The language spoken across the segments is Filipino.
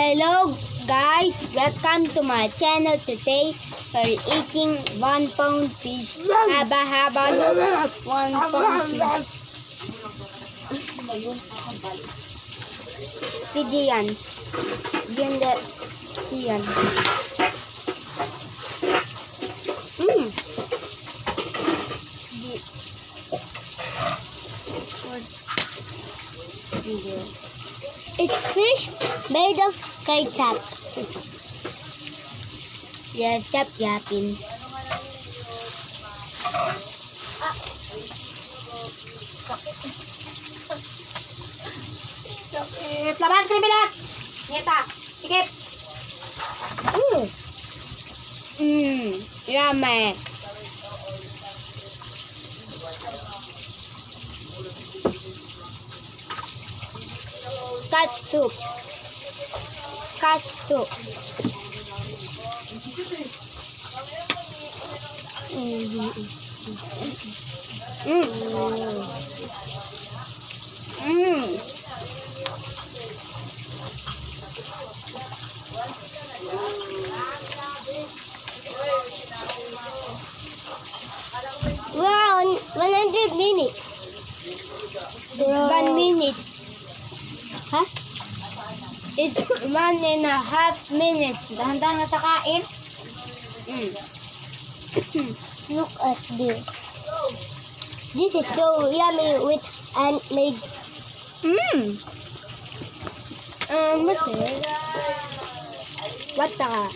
Hello guys, welcome to my channel. Today we're eating 1 pound fish. Haba-haba 1 pound fish. Pwede yan. Yan. It's fish made of ketchup. Yes, stop yapping. Labas ka na bilat! Ngeta! Sikip! Yummy. Cat soup. We're on 100 minutes. It's 1 minute. Huh? It's 1.5 minutes. Dahan-dahan na sa kain. Look at this. This is so yummy with handmade. What the?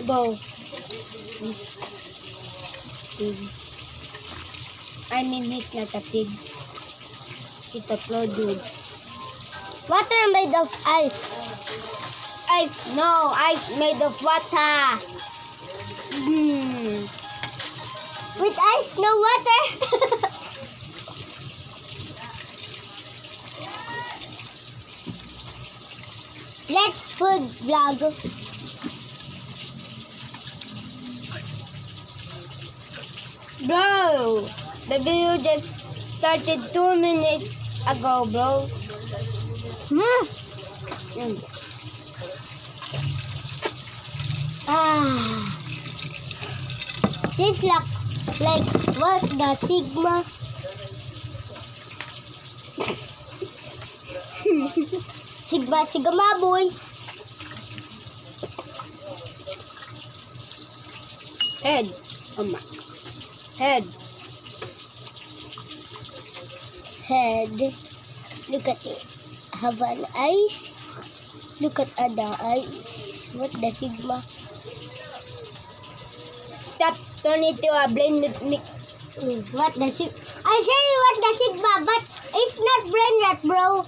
Go. I mean, it's not a pig. It's a produce. Water made of ice. Ice made of water. With ice, no water. Let's food vlog. Bro, the video just started 2 minutes ago, bro. This look like what the Sigma. Sigma boy. Head. Head. Look at it. Have an eyes. Look at other eyes. What the Sigma? Stop. Turn it to a blended mix. What the Sigma? I say what the Sigma, but it's not brain rot, bro.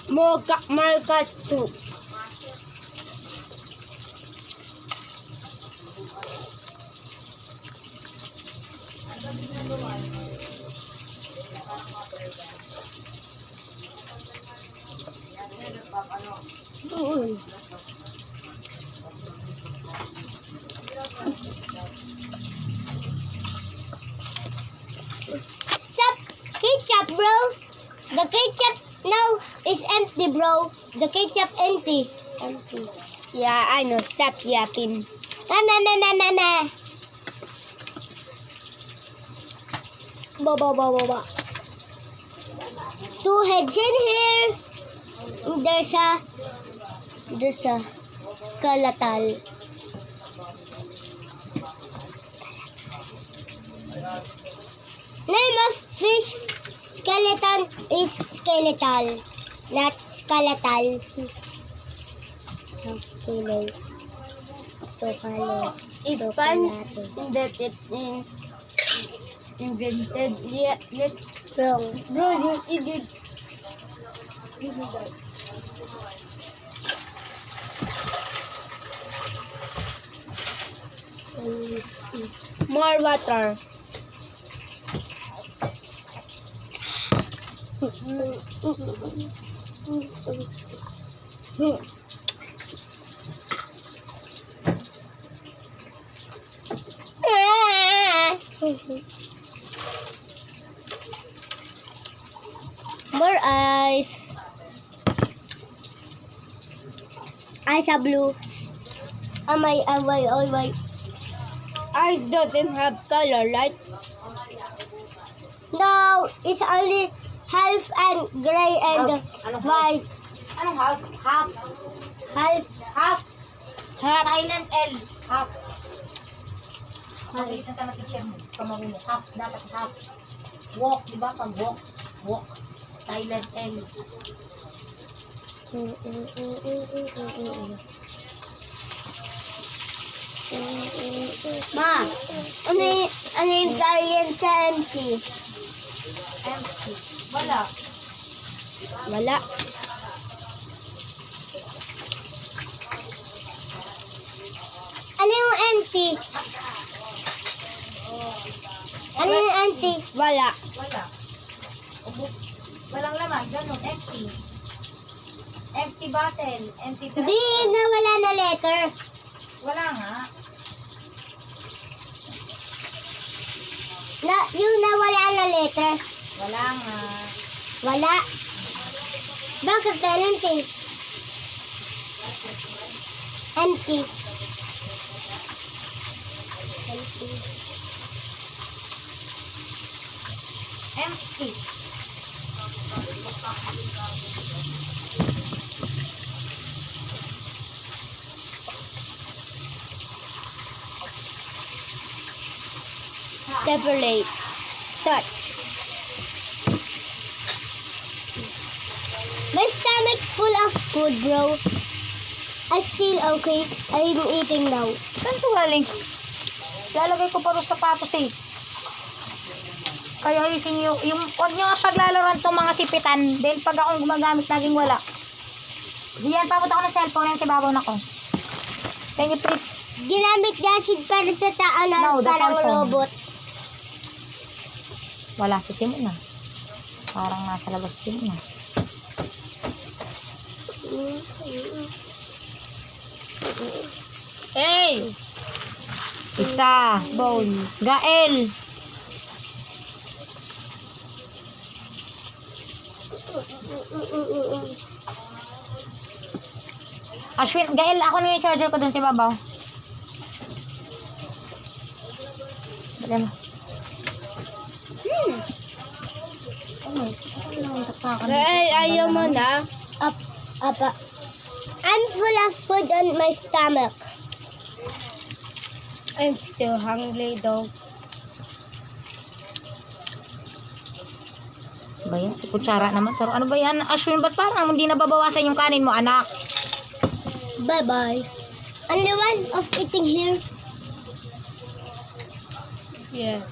More cat soup. Stop ketchup, bro. The ketchup now is empty, bro. The ketchup empty. Yeah, I know. Stop yapping. Na. Ba. 2 heads in here. There's a skeletal. Name of fish skeleton is skeletal, not skeletal. It's fun that it's invented yet. Bro, you idiot. More water. More eyes. Eyes are blue. My. Eyes doesn't have color, right? No, it's only half and gray and Anong white. Anong half? Half. Half. Half. Half. Silent L. Half. Maliit na tayo teacher mo. Pamahuli. Half. Dapat half. Walk. Diba? Pag walk. Walk. Silent L. Ma, ano yung science empty? Empty. Wala. Wala. Ano yung empty? Ano yung empty? Wala. Wala. Ubus. Walang laman. Ganun. Empty. Empty bottle. Empty trash. Hindi na wala na letter. Wala nga. Yung nawala na letter. Wala nga. Wala. Bakit ka empty? Empty. Empty. Separate. Touch. My stomach full of food, bro. I'm still okay. I'm eating now. Saan to galing? Lalagay ko pa rin sapatos eh. Kaya ayusin nyo. Huwag nyo nga paglalaroan tong mga sipitan. Dahil pag akong gumagamit, laging wala. Yan, papunta ko ng cellphone. Yan, si babaw na ko. Can you please? Ginamit niya siya para sa tao na No, the parang cellphone. robot. Wala si Sim na. Parang nasa labas si Sim na. Hey! Isa. Bowl. Gael. Ashwin, Gael, ako na yung charger ko dun si babaw. Dali mo. Hey, ayaw mo na? Apa. I'm full of food on my stomach. I'm still hungry though. Ba yan? Si kutsara naman. Pero ano ba yan? Ashwin, ba't parang hindi nababawasan yung kanin mo, anak? Bye-bye. Only one of eating here. Yeah.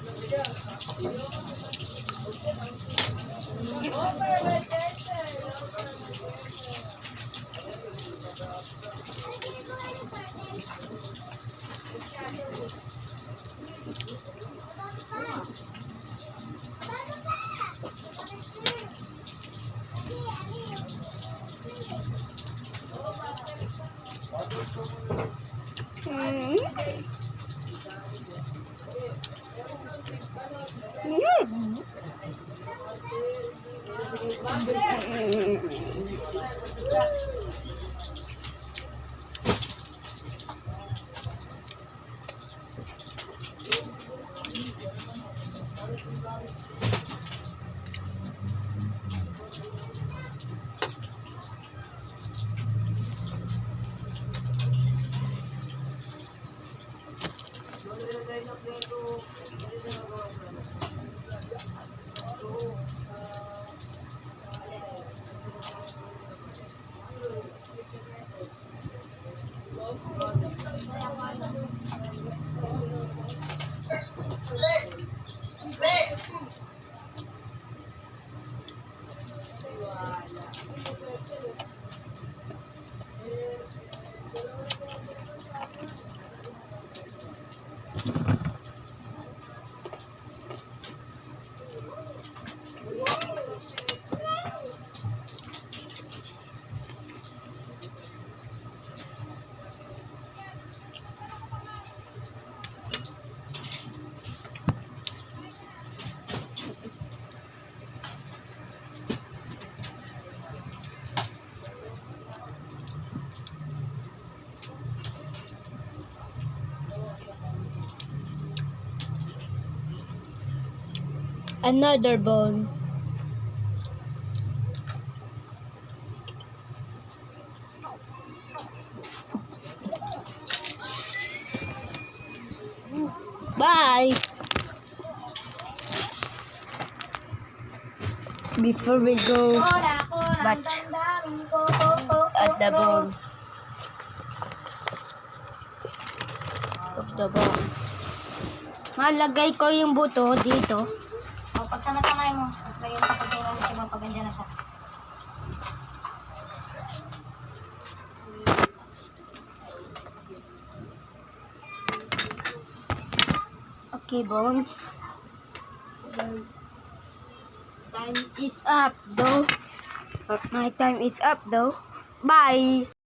Another bone. Bye. Before we go But at the bone of the bone. Malagay ko yung buto dito. O, pag sama-samay mo, tapos lagyan mo sa pagkain mo si pag ganyan na siya. Okay, bones. Time is up though. My time is up though. Bye.